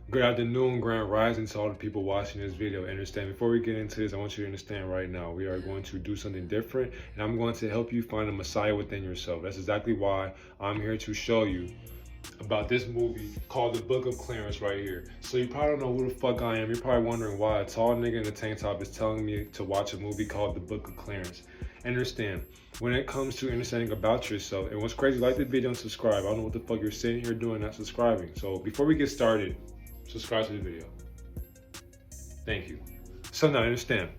Good afternoon, Grand Rising to all the people watching this video. Understand, before we get into this, I want you to understand right now, we are going to do something different, and I'm going to help you find a Messiah within yourself. That's exactly why I'm here to show you about this movie called The Book of Clarence right here. So you probably don't know who the fuck I am. You're probably wondering why a tall nigga in a tank top is telling me to watch a movie called The Book of Clarence. Understand, when it comes to understanding about yourself, and what's crazy, like the video and subscribe. I don't know what the fuck you're sitting here doing not subscribing. So before we get started, subscribe to the video. Thank you. So now understand,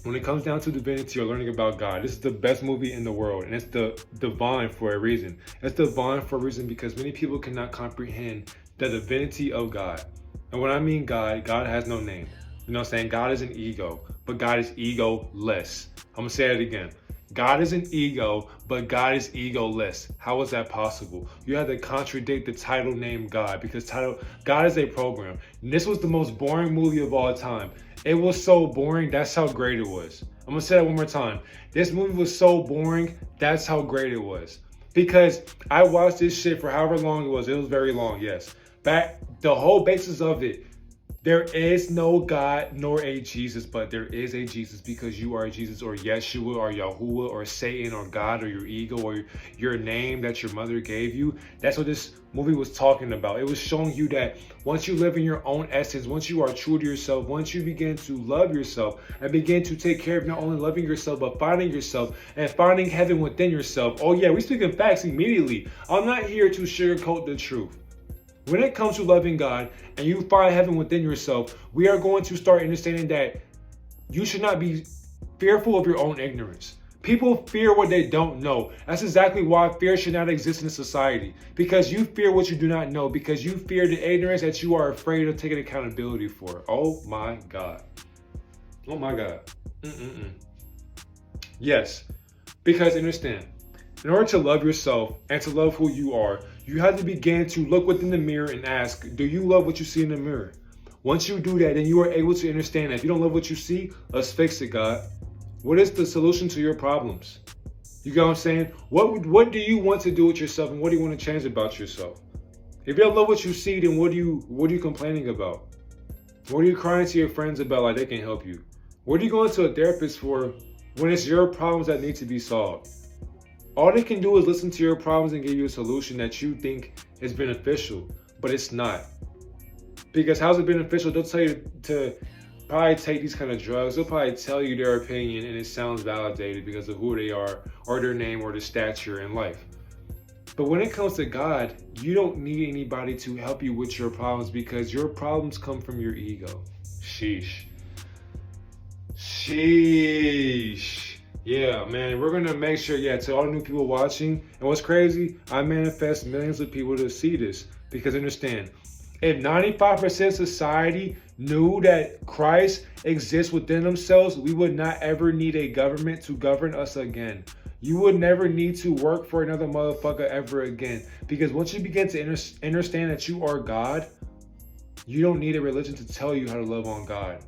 when it comes down to divinity or learning about God, this is the best movie in the world, and it's the divine for a reason. It's divine for a reason because many people cannot comprehend the divinity of God. And when I mean God, God has no name. You know what I'm saying? God is an ego, but God is egoless. I'm gonna say it again. God is an ego, but God is egoless. How is that possible? You have to contradict the title name God, because God is a program. And this was the most boring movie of all time. It was so boring, that's how great it was. I'm gonna say that one more time. This movie was so boring, that's how great it was. Because I watched this shit for however long it was. It was very long, yes. But the whole basis of it, there is no God nor a Jesus, but there is a Jesus because you are Jesus or Yeshua or Yahuwah or Satan or God or your ego or your name that your mother gave you. That's what this movie was talking about. It was showing you that once you live in your own essence, once you are true to yourself, once you begin to love yourself and begin to take care of not only loving yourself, but finding yourself and finding heaven within yourself. Oh yeah, we speak in facts immediately. I'm not here to sugarcoat the truth. When it comes to loving God and you find heaven within yourself, we are going to start understanding that you should not be fearful of your own ignorance. People fear what they don't know. That's exactly why fear should not exist in society. Because you fear what you do not know. Because you fear the ignorance that you are afraid of taking accountability for. Oh my God. Oh my God. Yes. Because understand, in order to love yourself and to love who you are, you have to begin to look within the mirror and ask, do you love what you see in the mirror? Once you do that, then you are able to understand that if you don't love what you see, let's fix it, God. What is the solution to your problems? You get what I'm saying? What do you want to do with yourself and what do you want to change about yourself? If you don't love what you see, then what are you complaining about? What are you crying to your friends about like they can help you? What are you going to a therapist for when it's your problems that need to be solved? All they can do is listen to your problems and give you a solution that you think is beneficial, but it's not. Because how's it beneficial? They'll tell you to probably take these kind of drugs. They'll probably tell you their opinion and it sounds validated because of who they are or their name or their stature in life. But when it comes to God, you don't need anybody to help you with your problems because your problems come from your ego. Sheesh. Sheesh. Yeah, man, we're gonna make sure, to all the new people watching, and what's crazy, I manifest millions of people to see this, because understand, if 95% of society knew that Christ exists within themselves, we would not ever need a government to govern us again. You would never need to work for another motherfucker ever again, because once you begin to understand that you are God, you don't need a religion to tell you how to love on God.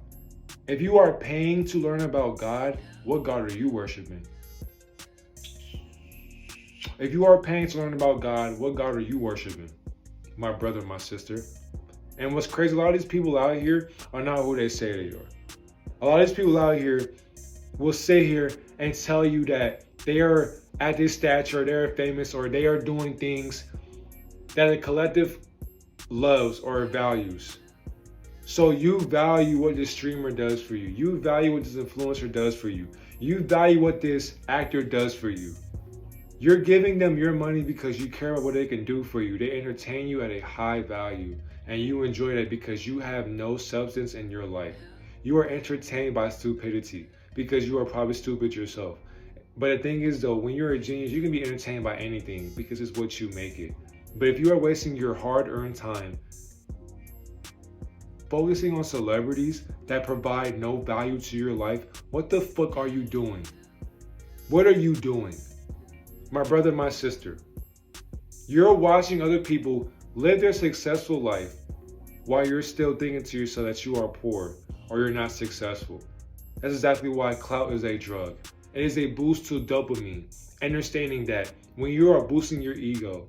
If you are paying to learn about God, what God are you worshiping? If you are paying to learn about God, what God are you worshiping? My brother, my sister. And what's crazy, a lot of these people out here are not who they say they are. A lot of these people out here will sit here and tell you that they are at this stature, they're famous, or they are doing things that a collective loves or values. So you value what this streamer does for you. You value what this influencer does for you. You value what this actor does for you. You're giving them your money because you care about what they can do for you. They entertain you at a high value and you enjoy that because you have no substance in your life. You are entertained by stupidity because you are probably stupid yourself. But the thing is though, when you're a genius, you can be entertained by anything because it's what you make it. But if you are wasting your hard-earned time focusing on celebrities that provide no value to your life, what the fuck are you doing? What are you doing? My brother, my sister, you're watching other people live their successful life while you're still thinking to yourself that you are poor or you're not successful. That's exactly why clout is a drug. It is a boost to dopamine. Understanding that when you are boosting your ego,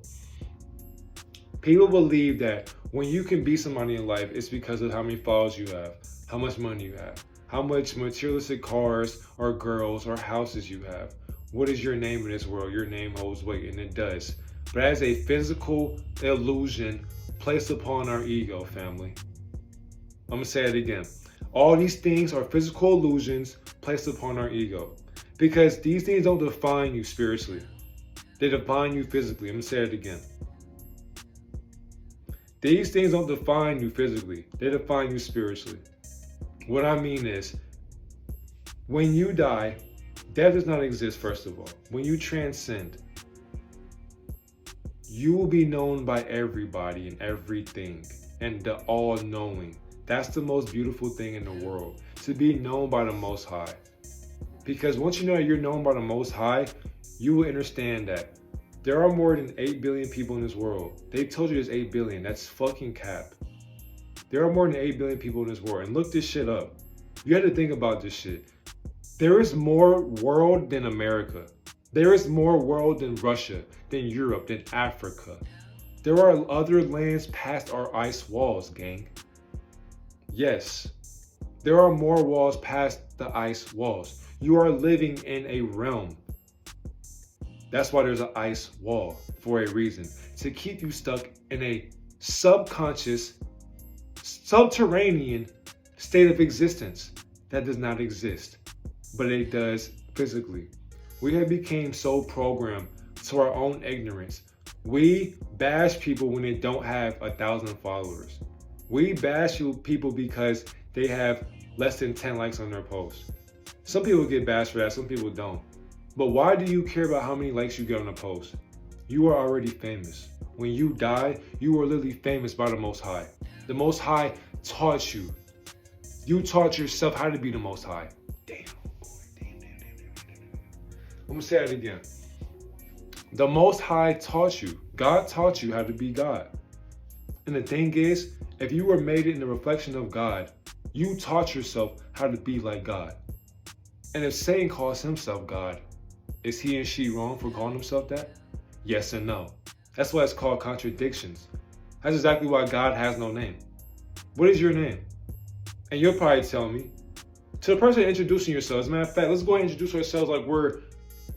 People believe that when you can be somebody in life, it's because of how many followers you have, how much money you have, how much materialistic cars or girls or houses you have. What is your name in this world? Your name holds weight, and it does. But as a physical illusion placed upon our ego, family. I'm gonna say it again. All these things are physical illusions placed upon our ego. Because these things don't define you spiritually. They define you physically. I'm gonna say it again. These things don't define you physically. They define you spiritually. What I mean is, when you die, death does not exist, first of all. When you transcend, you will be known by everybody and everything, and the all-knowing. That's the most beautiful thing in the world, to be known by the Most High. Because once you know that you're known by the Most High, you will understand that there are more than 8 billion people in this world. They told you there's 8 billion. That's fucking cap. There are more than 8 billion people in this world. And look this shit up. You have to think about this shit. There is more world than America. There is more world than Russia, than Europe, than Africa. There are other lands past our ice walls, gang. Yes, there are more walls past the ice walls. You are living in a realm. That's why there's an ice wall, for a reason. To keep you stuck in a subconscious, subterranean state of existence that does not exist, but it does physically. We have become so programmed to our own ignorance. We bash people when they don't have 1,000 followers. We bash people because they have less than 10 likes on their post. Some people get bashed for that, some people don't. But why do you care about how many likes you get on a post? You are already famous. When you die, you are literally famous by the Most High. The Most High taught you. You taught yourself how to be the Most High. Damn. I'm gonna say it again. The Most High taught you. God taught you how to be God. And the thing is, if you were made in the reflection of God, you taught yourself how to be like God. And if Satan calls himself God, is he and she wrong for calling himself that? Yes and no. That's why it's called contradictions. That's exactly why God has no name. What is your name? And you'll probably tell me. To the person introducing yourself, as a matter of fact, let's go ahead and introduce ourselves like we're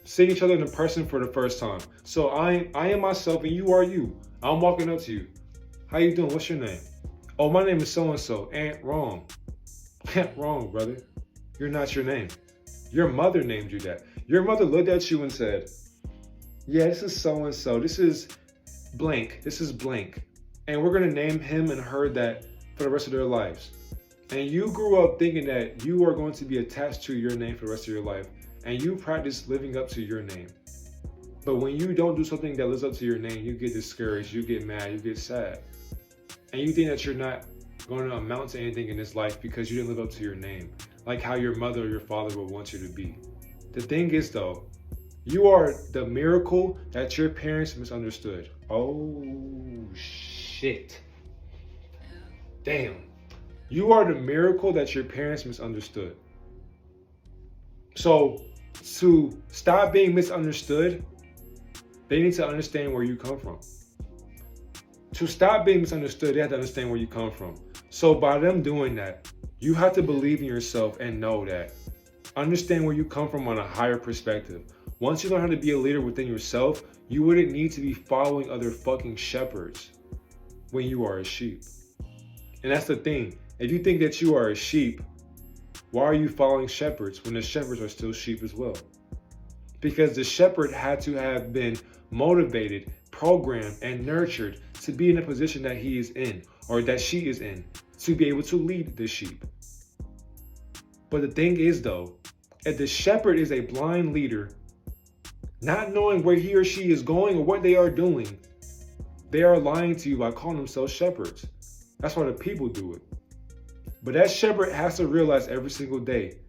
seeing each other in person for the first time. So I am myself and you are you. I'm walking up to you. How you doing? What's your name? Oh, my name is so-and-so. Ain't wrong. Wrong, brother. You're not your name. Your mother named you that. Your mother looked at you and said, yeah, this is so-and-so. This is blank. This is blank. And we're going to name him and her that for the rest of their lives. And you grew up thinking that you are going to be attached to your name for the rest of your life. And you practice living up to your name. But when you don't do something that lives up to your name, you get discouraged, you get mad, you get sad. And you think that you're not going to amount to anything in this life because you didn't live up to your name. Like how your mother or your father would want you to be. The thing is though, you are the miracle that your parents misunderstood. Oh, shit. Damn. You are the miracle that your parents misunderstood. So, to stop being misunderstood, they need to understand where you come from. To stop being misunderstood, they have to understand where you come from. So by them doing that, you have to believe in yourself and know that. Understand where you come from on a higher perspective. Once you learn how to be a leader within yourself, you wouldn't need to be following other fucking shepherds when you are a sheep. And that's the thing. If you think that you are a sheep, why are you following shepherds when the shepherds are still sheep as well? Because the shepherd had to have been motivated, programmed, and nurtured to be in the position that he is in, or that she is in, to be able to lead the sheep. But the thing is though, if the shepherd is a blind leader, not knowing where he or she is going or what they are doing, they are lying to you by calling themselves shepherds. That's why the people do it. But that shepherd has to realize every single day,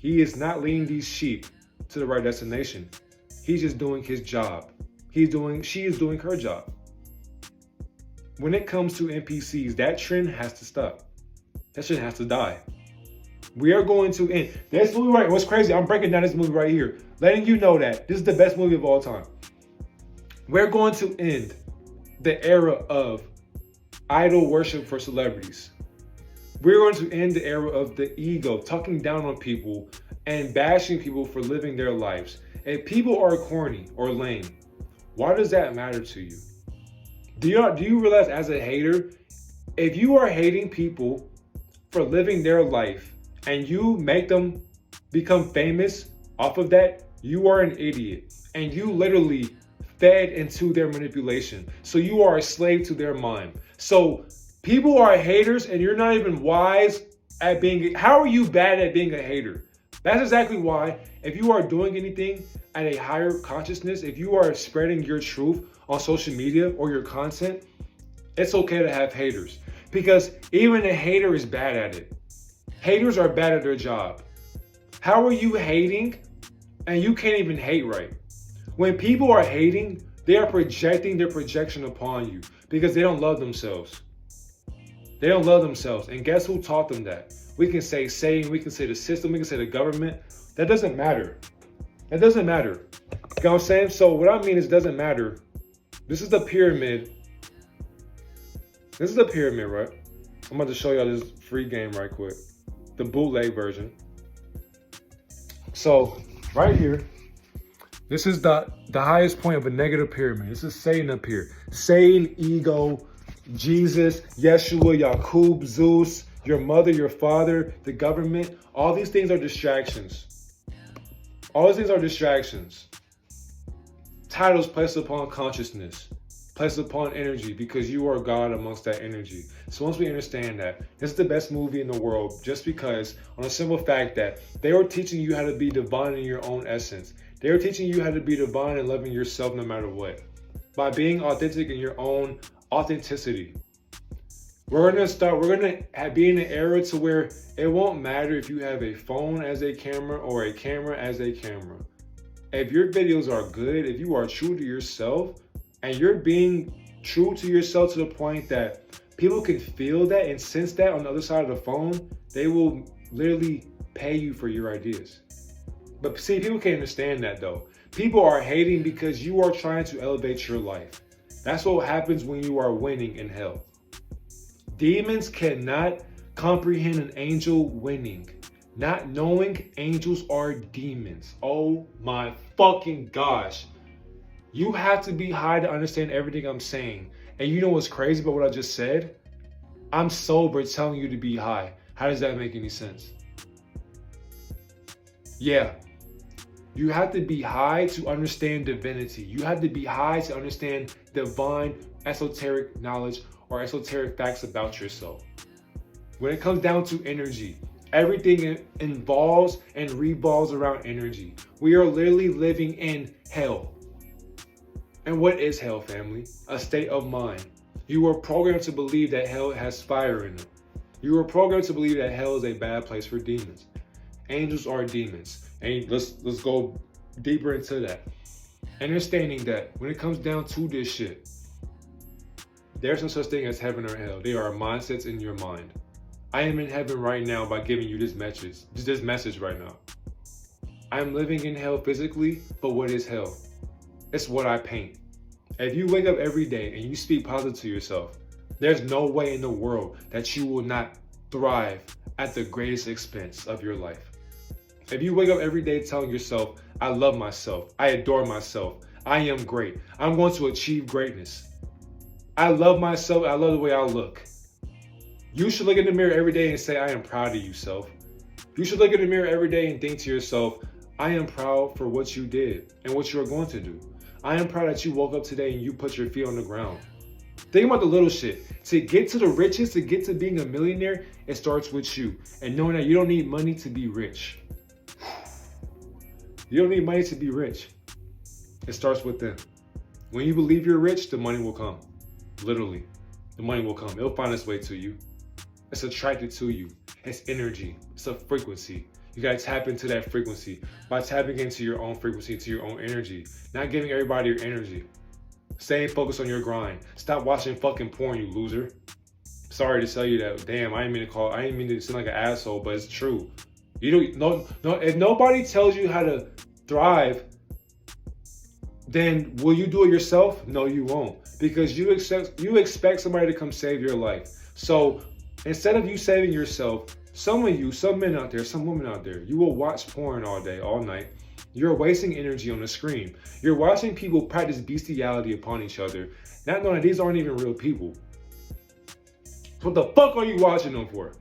he is not leading these sheep to the right destination. He's just doing his job. She is doing her job. When it comes to NPCs, that trend has to stop. That shit has to die. We are going to end. This movie right, what's crazy, I'm breaking down this movie right here, letting you know that this is the best movie of all time. We're going to end the era of idol worship for celebrities. We're going to end the era of the ego, talking down on people and bashing people for living their lives. If people are corny or lame, why does that matter to you? Do you realize, as a hater, if you are hating people for living their life and you make them become famous off of that, you are an idiot. And you literally fed into their manipulation. So you are a slave to their mind. So people are haters and you're not even wise at being. How are you bad at being a hater? That's exactly why, if you are doing anything at a higher consciousness, if you are spreading your truth on social media or your content, it's okay to have haters, because even a hater is bad at it. Haters are bad at their job. How are you hating and you can't even hate right? When people are hating, they are projecting their projection upon you because they don't love themselves. They don't love themselves. And guess who taught them that? We can say Satan, we can say the system, we can say the government. That doesn't matter. That doesn't matter. You know what I'm saying? So what I mean is, it doesn't matter. This is the pyramid. This is the pyramid, right? I'm about to show y'all this free game right quick. The bootleg version. So right here, this is the highest point of a negative pyramid. This is Satan up here. Satan, ego, Jesus, Yeshua, Yakub, Zeus, your mother, your father, the government. All these things are distractions. All these things are distractions. Titles placed upon consciousness, placed upon energy, because you are God amongst that energy. So once we understand that, this is the best movie in the world, just because, on a simple fact that they were teaching you how to be divine in your own essence. They were teaching you how to be divine and loving yourself no matter what, by being authentic in your own authenticity. We're gonna be in an era to where it won't matter if you have a phone as a camera or a camera as a camera. If your videos are good, if you are true to yourself, and you're being true to yourself to the point that people can feel that and sense that on the other side of the phone, they will literally pay you for your ideas. But see, people can't understand that though. People are hating because you are trying to elevate your life. That's what happens when you are winning in hell. Demons cannot comprehend an angel winning. Not knowing angels are demons. Oh my fucking gosh. You have to be high to understand everything I'm saying. And you know what's crazy about what I just said? I'm sober telling you to be high. How does that make any sense? Yeah. You have to be high to understand divinity. You have to be high to understand divine esoteric knowledge or esoteric facts about yourself. When it comes down to energy, everything involves and revolves around energy. We are literally living in hell. And what is hell, family? A state of mind. You were programmed to believe that hell has fire in it. You were programmed to believe that hell is a bad place for demons. Angels are demons. And let's go deeper into that. Understanding that when it comes down to this shit, there's no such thing as heaven or hell. They are mindsets in your mind. I am in heaven right now by giving you this message right now. I am living in hell physically, but what is hell? It's what I paint. If you wake up every day and you speak positive to yourself, there's no way in the world that you will not thrive at the greatest expense of your life. If you wake up every day telling yourself, I love myself, I adore myself, I am great, I'm going to achieve greatness. I love myself, I love the way I look. You should look in the mirror every day and say, I am proud of you, self. You should look in the mirror every day and think to yourself, I am proud for what you did and what you are going to do. I am proud that you woke up today and you put your feet on the ground. Think about the little shit. To get to the riches, to get to being a millionaire, it starts with you. And knowing that you don't need money to be rich. You don't need money to be rich. It starts with them. When you believe you're rich, the money will come. Literally, the money will come. It'll find its way to you. It's attracted to you. It's energy. It's a frequency. You gotta tap into that frequency by tapping into your own frequency, to your own energy. Not giving everybody your energy. Staying focused on your grind. Stop watching fucking porn, you loser. Sorry to tell you that. Damn, I didn't mean to seem like an asshole, but it's true. You don't no. If nobody tells you how to thrive, then will you do it yourself? No, you won't. because you expect somebody to come save your life. So instead of you saving yourself, some men out there, some women out there, you will watch porn all day, all night. You're wasting energy on the screen. You're watching people practice bestiality upon each other, not knowing that these aren't even real people. So what the fuck are you watching them for?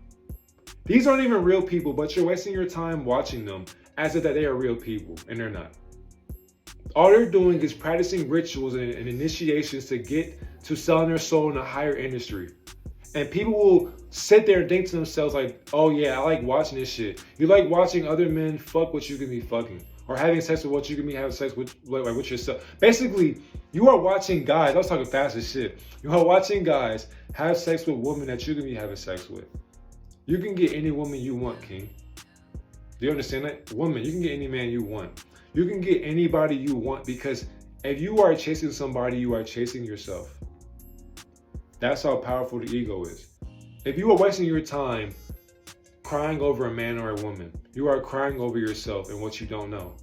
These aren't even real people, but you're wasting your time watching them as if that they are real people, and they're not. All they're doing is practicing rituals and initiations to get to selling their soul in a higher industry. And people will sit there and think to themselves like, oh yeah, I like watching this shit. You like watching other men fuck what you can be fucking. Or having sex with what you can be having sex with yourself. Basically, you are watching guys, I was talking fast as shit. You are watching guys have sex with women that you can be having sex with. You can get any woman you want, King. Do you understand that? Woman, you can get any man you want. You can get anybody you want, because if you are chasing somebody, you are chasing yourself. That's how powerful the ego is. If you are wasting your time crying over a man or a woman, you are crying over yourself and what you don't know.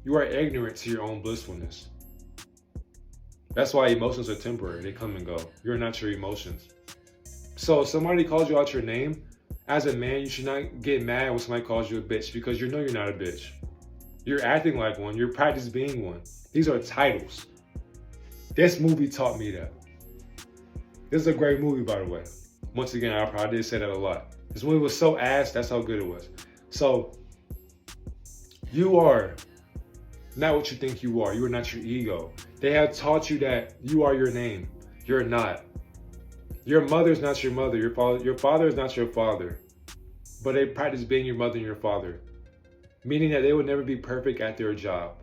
You are ignorant to your own blissfulness. That's why emotions are temporary. They come and go. You're not your emotions. So if somebody calls you out your name, as a man, you should not get mad when somebody calls you a bitch, because you know you're not a bitch. You're acting like one. You're practicing being one. These are titles. This movie taught me that. This is a great movie, by the way. Once again, I probably did say that a lot. This movie was so ass, that's how good it was. So, you are not what you think you are. You are not your ego. They have taught you that you are your name. You're not. Your mother is not your mother. Your father is not your father. But they practice being your mother and your father. Meaning that they would never be perfect at their job.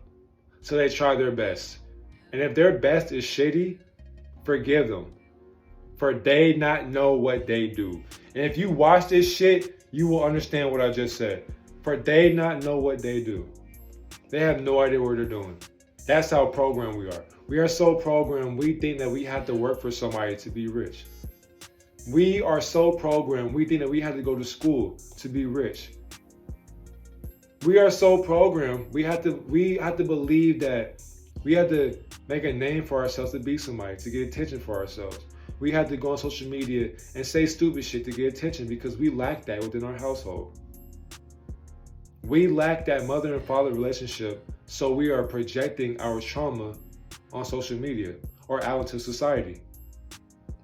So they try their best. And if their best is shitty, forgive them. For they not know what they do. And if you watch this shit, you will understand what I just said. For they not know what they do. They have no idea what they're doing. That's how programmed we are. We are so programmed, we think that we have to work for somebody to be rich. We are so programmed, we think that we have to go to school to be rich. We are so programmed, we have to believe that we have to make a name for ourselves to be somebody, to get attention for ourselves. We have to go on social media and say stupid shit to get attention, because we lack that within our household. We lack that mother and father relationship, so we are projecting our trauma on social media or out into society.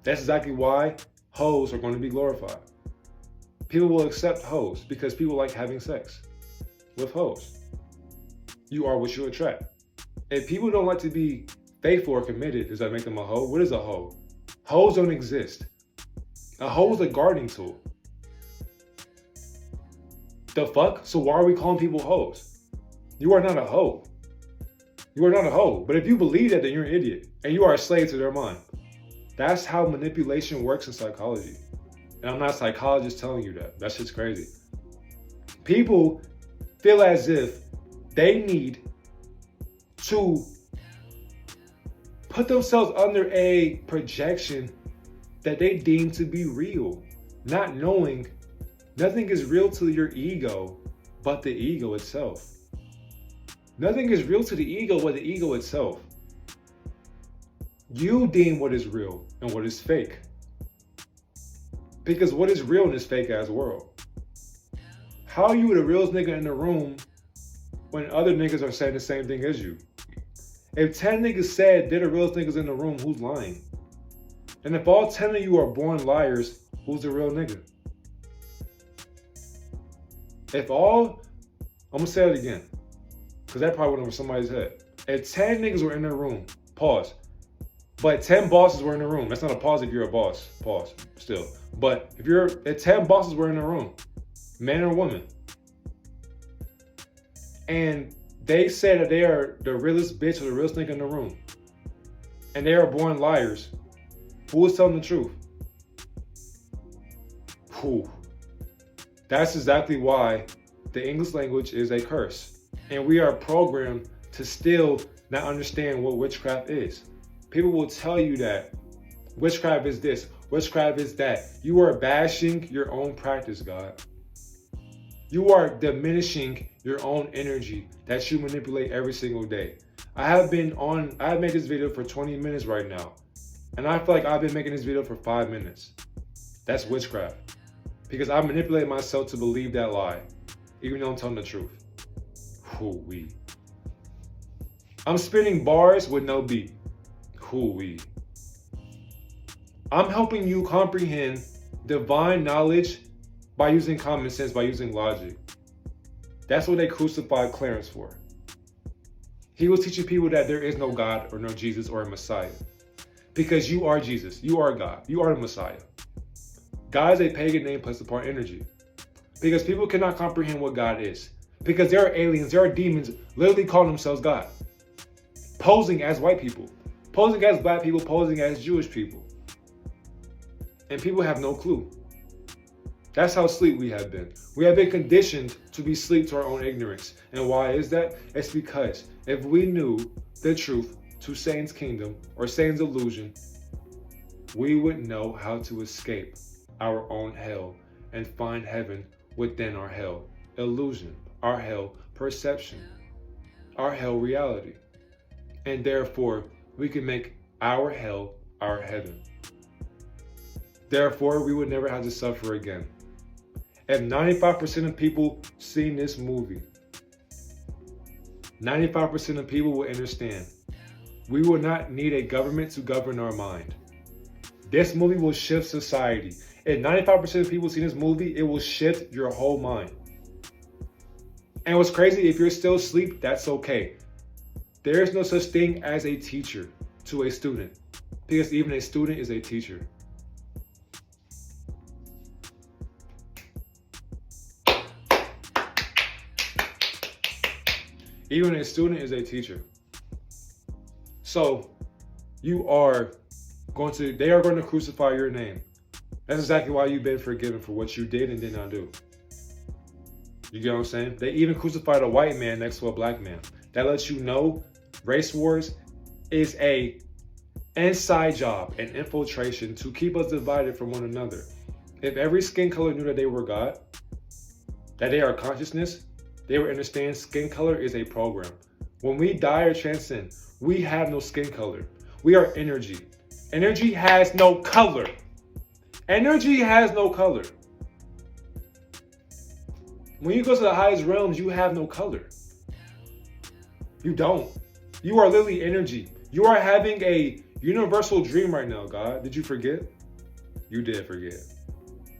That's exactly why hoes are going to be glorified. People will accept hoes because people like having sex with hoes. You are what you attract. If people don't like to be faithful or committed, does that make them a hoe? What is a hoe? Hoes don't exist. A hoe is a gardening tool. The fuck? So why are we calling people hoes? You are not a hoe. You are not a hoe. But if you believe that, then you're an idiot. And you are a slave to their mind. That's how manipulation works in psychology. And I'm not a psychologist telling you that. That shit's crazy. People feel as if they need to put themselves under a projection that they deem to be real, not knowing nothing is real to your ego but the ego itself. Nothing is real to the ego but the ego itself. You deem what is real and what is fake. Because what is real in this fake ass world? How are you the realest nigga in the room when other niggas are saying the same thing as you? If 10 niggas said they're the realest niggas in the room, who's lying? And if all 10 of you are born liars, who's the real nigga? I'm gonna say it again, because that probably went over somebody's head. If 10 niggas were in the room, pause. But 10 bosses were in the room. That's not a pause if you're a boss, pause, still. But if 10 bosses were in the room, man or woman, and they said that they are the realest bitch or the realest nigga in the room, and they are born liars, who is telling the truth? Whew. That's exactly why the English language is a curse. And we are programmed to still not understand what witchcraft is. People will tell you that witchcraft is this, witchcraft is that. You are bashing your own practice, God. You are diminishing your own energy that you manipulate every single day. I have made this video for 20 minutes right now. And I feel like I've been making this video for 5 minutes. That's witchcraft. Because I manipulate myself to believe that lie, even though I'm telling the truth. Hoo-wee. I'm spinning bars with no beat. Hoo-wee. I'm helping you comprehend divine knowledge by using common sense, by using logic. That's what they crucified Clarence for. He was teaching people that there is no God or no Jesus or a Messiah. Because you are Jesus, you are God, you are the Messiah. God is a pagan name placed upon energy. Because people cannot comprehend what God is. Because there are aliens, there are demons literally calling themselves God. Posing as white people, posing as black people, posing as Jewish people. And people have no clue. That's how asleep we have been. We have been conditioned to be asleep to our own ignorance. And why is that? It's because if we knew the truth to Satan's kingdom or Satan's illusion, we would know how to escape our own hell and find heaven within our hell illusion, our hell perception, our hell reality. And therefore, we can make our hell our heaven. Therefore, we would never have to suffer again. If 95% of people seen this movie, 95% of people will understand. We will not need a government to govern our mind. This movie will shift society. If 95% of people see this movie, it will shift your whole mind. And what's crazy, if you're still asleep, that's okay. There is no such thing as a teacher to a student, because even a student is a teacher. Even a student is a teacher. So they are going to crucify your name. That's exactly why you've been forgiven for what you did and did not do. You get what I'm saying? They even crucified a white man next to a black man. That lets you know race wars is a inside job and infiltration to keep us divided from one another. If every skin color knew that they were God, that they are consciousness, they would understand skin color is a program. When we die or transcend, we have no skin color. We are energy. Energy has no color. Energy has no color. When you go to the highest realms, you have no color. You don't. You are literally energy. You are having a universal dream right now, God. Did you forget? You did forget.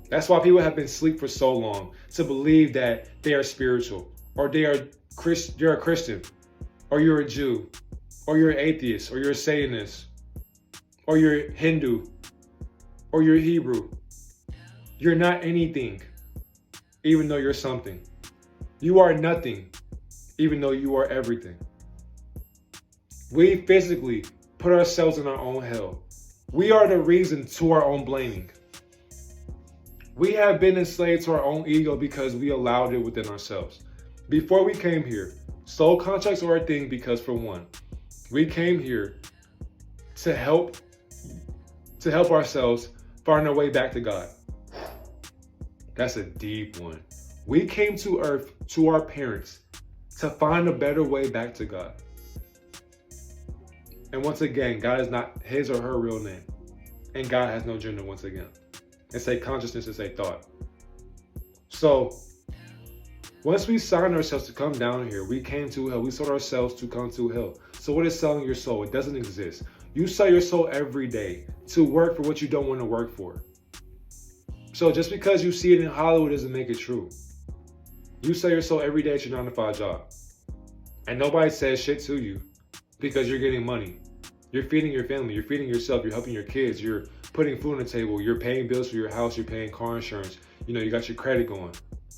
That's why people have been asleep for so long, to believe that they are spiritual, or you're a Christian, or you're a Jew, or you're an atheist, or you're a Satanist, or you're Hindu, or you're Hebrew. You're not anything, even though you're something. You are nothing, even though you are everything. We physically put ourselves in our own hell. We are the reason to our own blaming. We have been enslaved to our own ego because we allowed it within ourselves. Before we came here, soul contracts are a thing because, for one, we came here to help ourselves find our way back to God. That's a deep one. We came to earth, to our parents, to find a better way back to God. And once again, God is not his or her real name. And God has no gender once again. It's a consciousness, it's a thought. So, once we signed ourselves to come down here, we came to hell. We sold ourselves to come to hell. So what is selling your soul? It doesn't exist. You sell your soul every day to work for what you don't want to work for. So just because you see it in Hollywood doesn't make it true. You sell your soul every day at your 9-to-5 job. And nobody says shit to you because you're getting money. You're feeding your family, you're feeding yourself, you're helping your kids, you're putting food on the table, you're paying bills for your house, you're paying car insurance, you got your credit going,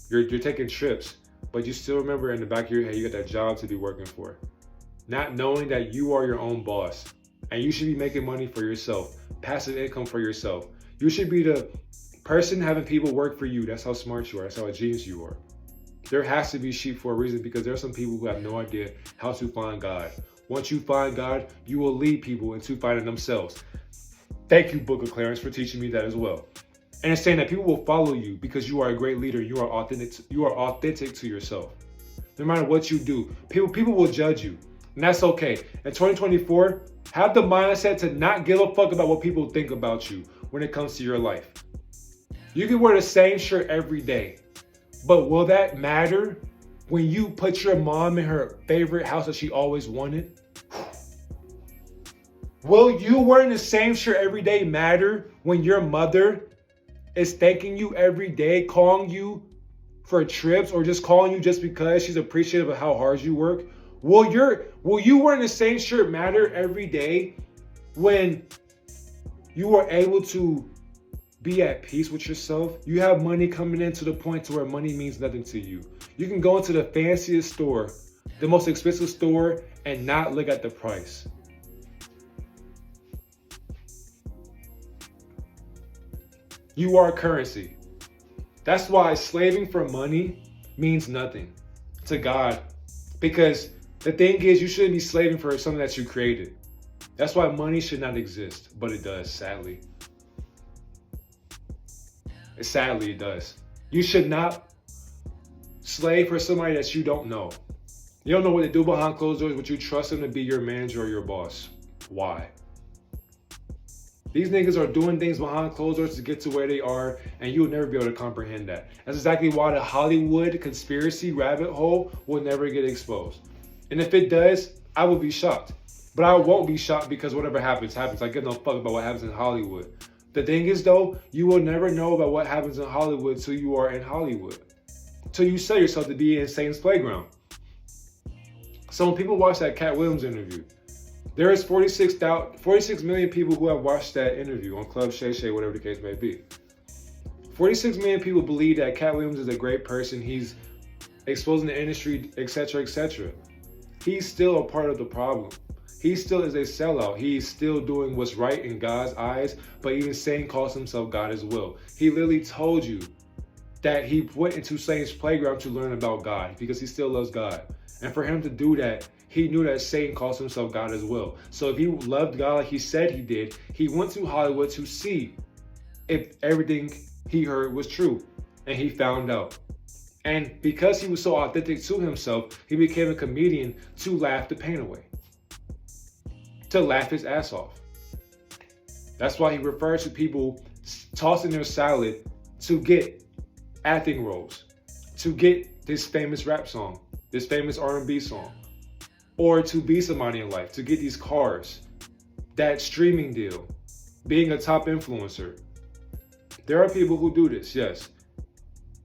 you're taking trips, but you still remember in the back of your head, you got that job to be working for. Not knowing that you are your own boss and you should be making money for yourself, passive income for yourself. You should be the person having people work for you. That's how smart you are, that's how a genius you are. There has to be sheep for a reason, because there are some people who have no idea how to find God. Once you find God, you will lead people into finding themselves. Thank you, Book of Clarence, for teaching me that as well. And it's saying that people will follow you because you are a great leader. You are authentic to yourself. No matter what you do, people will judge you. And that's okay. In 2024, Have the mindset to not give a fuck about what people think about you when it comes to your life. You can wear the same shirt every day, but will that matter when you put your mom in her favorite house that she always wanted? Will you wearing the same shirt every day matter when your mother is thanking you every day, calling you for trips, or just calling you just because she's appreciative of how hard you work? Will you wearing the same shirt matter every day when you are able to be at peace with yourself? You have money coming in to the point to where money means nothing to you. You can go into the fanciest store, the most expensive store, and not look at the price. You are currency. That's why slaving for money means nothing to God. Because the thing is, you shouldn't be slaving for something that you created. That's why money should not exist, but it does, sadly. Sadly, it does. You should not slave for somebody that you don't know. You don't know what they do behind closed doors, but you trust them to be your manager or your boss. Why? These niggas are doing things behind closed doors to get to where they are, and you'll never be able to comprehend that. That's exactly why the Hollywood conspiracy rabbit hole will never get exposed. And if it does, I will be shocked. But I won't be shocked because whatever happens, happens. I give no fuck about what happens in Hollywood. The thing is though, you will never know about what happens in Hollywood till you are in Hollywood. Till you sell yourself to be in Satan's playground. So when people watch that Cat Williams interview, there is 46 million people who have watched that interview on Club Shay Shay, whatever the case may be. 46 million people believe that Cat Williams is a great person. He's exposing the industry, etc., etc. He's still a part of the problem. He still is a sellout. He's still doing what's right in God's eyes, but even Satan calls himself God as well. He literally told you that he went into Satan's playground to learn about God because he still loves God. And for him to do that, he knew that Satan calls himself God as well. So if he loved God like he said he did, he went to Hollywood to see if everything he heard was true. And he found out. And because he was so authentic to himself, he became a comedian to laugh the pain away. To laugh his ass off. That's why he refers to people tossing their salad to get acting roles, to get this famous rap song, this famous R&B song, or to be somebody in life, to get these cars, that streaming deal, being a top influencer. There are people who do this, yes.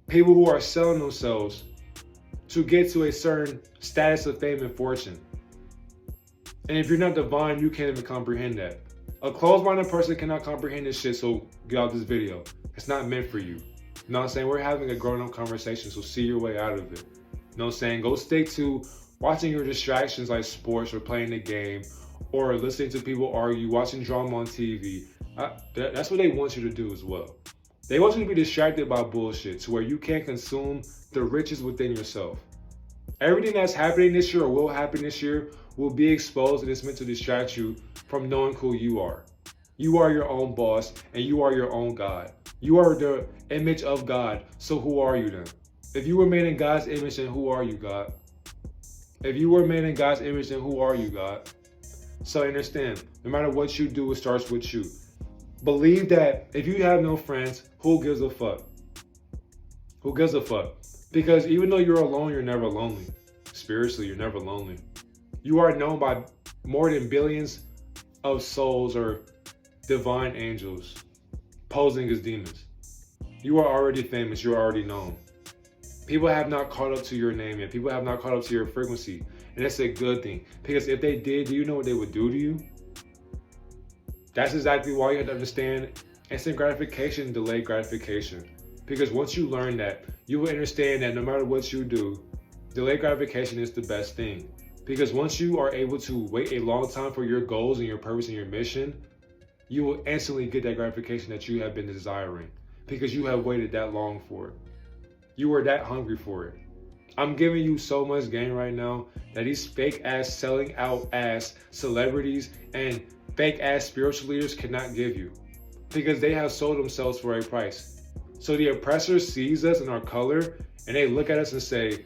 People who are selling themselves to get to a certain status of fame and fortune. And if you're not divine, you can't even comprehend that. A closed-minded person cannot comprehend this shit, so get out this video. It's not meant for you. You know what I'm saying? We're having a grown-up conversation, so see your way out of it. You know what I'm saying? Go stick to watching your distractions like sports or playing the game or listening to people argue, watching drama on TV. That's what they want you to do as well. They want you to be distracted by bullshit to where you can't consume the riches within yourself. Everything that's happening this year or will happen this year will be exposed, and it's meant to distract you from knowing who you are. You are your own boss and you are your own God. You are the image of God. So who are you then? If you were made in God's image, then who are you, God? If you were made in God's image, then who are you, God? So understand, no matter what you do, it starts with you. Believe that if you have no friends, who gives a fuck? Who gives a fuck? Because even though you're alone, you're never lonely. Spiritually, you're never lonely. You are known by more than billions of souls or divine angels posing as demons. You are already famous. You're already known. People have not caught up to your name yet. People have not caught up to your frequency. And that's a good thing. Because if they did, do you know what they would do to you? That's exactly why you have to understand instant gratification, delayed gratification. Because once you learn that, you will understand that no matter what you do, delayed gratification is the best thing. Because once you are able to wait a long time for your goals and your purpose and your mission, you will instantly get that gratification that you have been desiring. Because you have waited that long for it. You were that hungry for it. I'm giving you so much game right now that these fake ass selling out ass celebrities and fake ass spiritual leaders cannot give you. Because they have sold themselves for a price. So the oppressor sees us in our color and they look at us and say,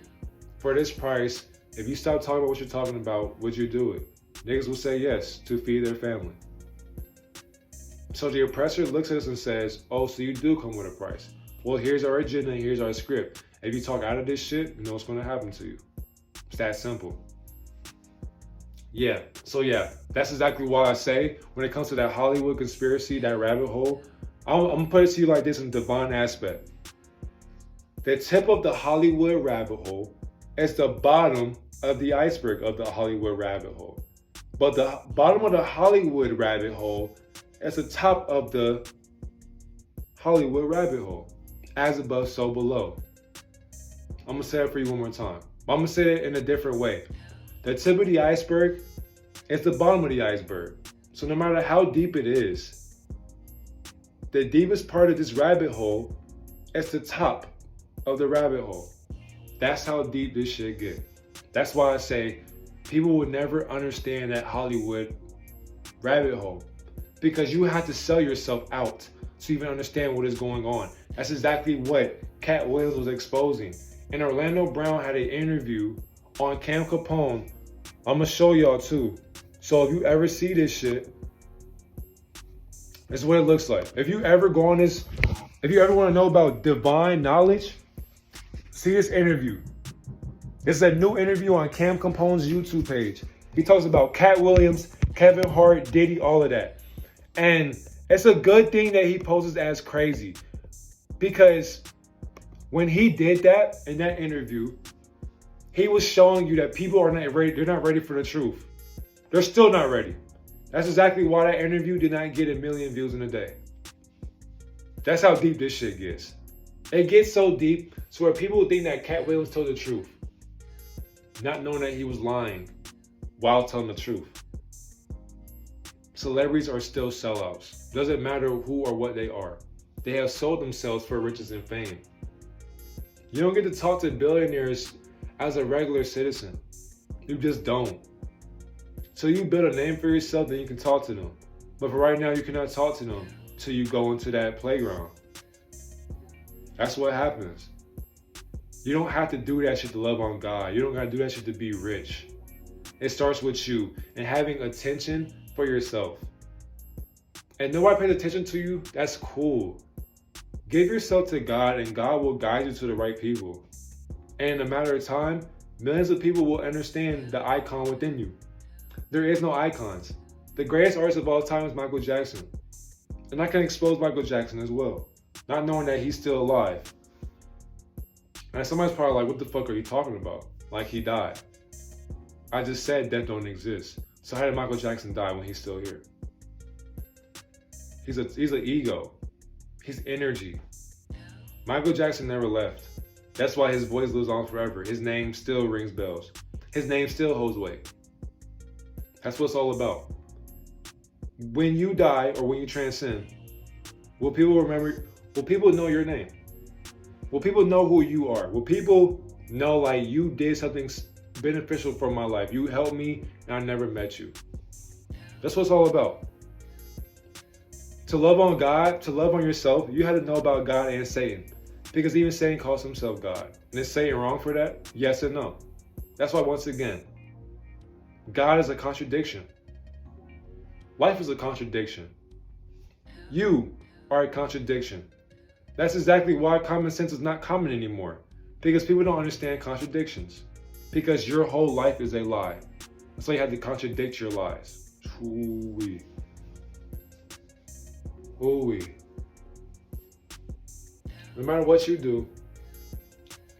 for this price, if you stop talking about what you're talking about, would you do it? Niggas will say yes to feed their family. So the oppressor looks at us and says, oh, so you do come with a price. Well, here's our agenda, here's our script. If you talk out of this shit, you know what's gonna happen to you. It's that simple. Yeah, so yeah, that's exactly why I say when it comes to that Hollywood conspiracy, that rabbit hole, I'm gonna put it to you like this in divine aspect. The tip of the Hollywood rabbit hole is the bottom of the iceberg of the Hollywood rabbit hole. But the bottom of the Hollywood rabbit hole is the top of the Hollywood rabbit hole. As above, so below. I'm gonna say it for you one more time. I'm gonna say it in a different way. The tip of the iceberg is the bottom of the iceberg. So no matter how deep it is, the deepest part of this rabbit hole is the top of the rabbit hole. That's how deep this shit get. That's why I say people would never understand that Hollywood rabbit hole, because you have to sell yourself out to even understand what is going on. That's exactly what Cat Williams was exposing. And Orlando Brown had an interview on Cam Capone. I'm gonna show y'all too. So if you ever see this shit, this is what it looks like. If you ever go on this, if you ever want to know about divine knowledge, see this interview. This is a new interview on Cam Capone's YouTube page. He talks about Cat Williams, Kevin Hart, Diddy, all of that. And it's a good thing that he poses as crazy, because when he did that in that interview, he was showing you that people are not ready. They're not ready for the truth. They're still not ready. That's exactly why that interview did not get 1 million views in a day. That's how deep this shit gets. It gets so deep to where people think that Cat Williams told the truth, not knowing that he was lying while telling the truth. Celebrities are still sellouts. Doesn't matter who or what they are. They have sold themselves for riches and fame. You don't get to talk to billionaires as a regular citizen. You just don't. So you build a name for yourself, then you can talk to them. But for right now, you cannot talk to them till you go into that playground. That's what happens. You don't have to do that shit to love on God. You don't got to do that shit to be rich. It starts with you and having attention for yourself. And nobody pays attention to you, that's cool. Give yourself to God and God will guide you to the right people. And in a matter of time, millions of people will understand the icon within you. There is no icons. The greatest artist of all time is Michael Jackson. And I can expose Michael Jackson as well, not knowing that he's still alive. And somebody's probably like, what the fuck are you talking about? Like he died. I just said death don't exist. So how did Michael Jackson die when he's still here? He's an ego. He's energy. Michael Jackson never left. That's why his voice lives on forever. His name still rings bells. His name still holds weight. That's what it's all about. When you die or when you transcend, will people remember? Will people know your name? Will people know who you are? Will people know like you did something beneficial for my life? You helped me and I never met you. That's what it's all about. To love on God, to love on yourself, you have to know about God and Satan. Because even Satan calls himself God. And is Satan wrong for that? Yes and no. That's why, once again, God is a contradiction. Life is a contradiction. You are a contradiction. That's exactly why common sense is not common anymore. Because people don't understand contradictions. Because your whole life is a lie. That's why you have to contradict your lies. Ooh-wee. Ooh-wee. No matter what you do,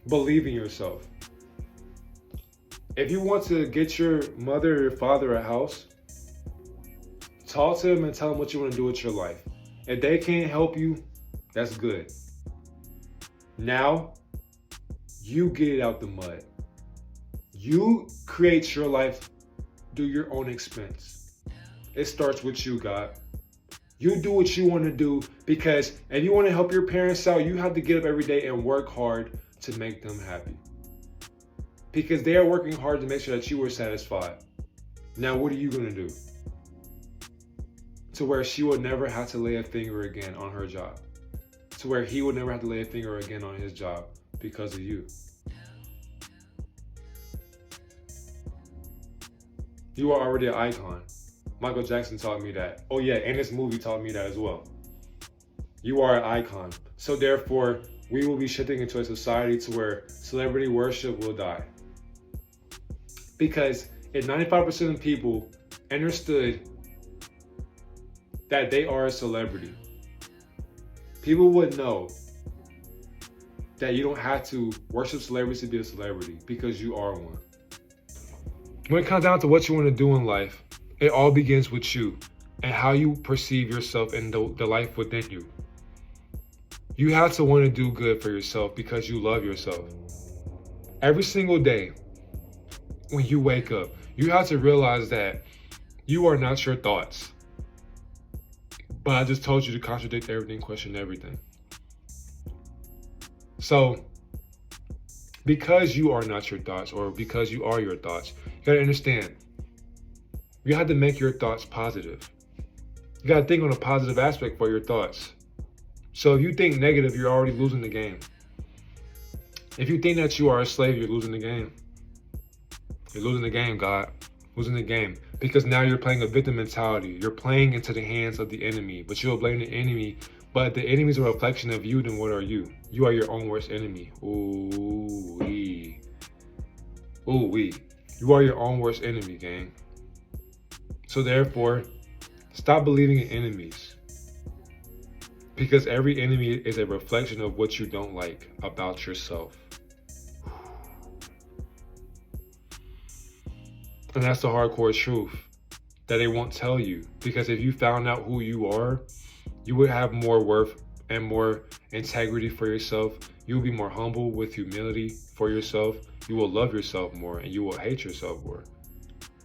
believe in yourself. If you want to get your mother or your father a house, talk to them and tell them what you want to do with your life. If they can't help you, that's good. Now, you get it out the mud. You create your life, do your own expense. It starts with you, God. You do what you want to do, because if you want to help your parents out, you have to get up every day and work hard to make them happy. Because they are working hard to make sure that you are satisfied. Now, what are you going to do? To where she will never have to lay a finger again on her job. To where he will never have to lay a finger again on his job because of you. You are already an icon. Michael Jackson taught me that. Oh yeah, and this movie taught me that as well. You are an icon. So therefore, we will be shifting into a society to where celebrity worship will die. Because if 95% of people understood that they are a celebrity, people would know that you don't have to worship celebrities to be a celebrity because you are one. When it comes down to what you want to do in life, it all begins with you and how you perceive yourself and the life within you. You have to want to do good for yourself because you love yourself. Every single day when you wake up, you have to realize that you are not your thoughts. But I just told you to contradict everything, question everything. So, because you are not your thoughts, or because you are your thoughts, you gotta understand, you have to make your thoughts positive. You gotta think on a positive aspect for your thoughts. So if you think negative, you're already losing the game. If you think that you are a slave, you're losing the game. You're losing the game, God. Losing the game. Because now you're playing a victim mentality. You're playing into the hands of the enemy, but you'll blame the enemy. But the enemy is a reflection of you, then what are you? You are your own worst enemy. Ooh-wee. Ooh-wee. You are your own worst enemy, gang. So therefore, stop believing in enemies. Because every enemy is a reflection of what you don't like about yourself. And that's the hardcore truth that they won't tell you. Because if you found out who you are, you would have more worth and more integrity for yourself. You will be more humble with humility for yourself. You will love yourself more and you will hate yourself more.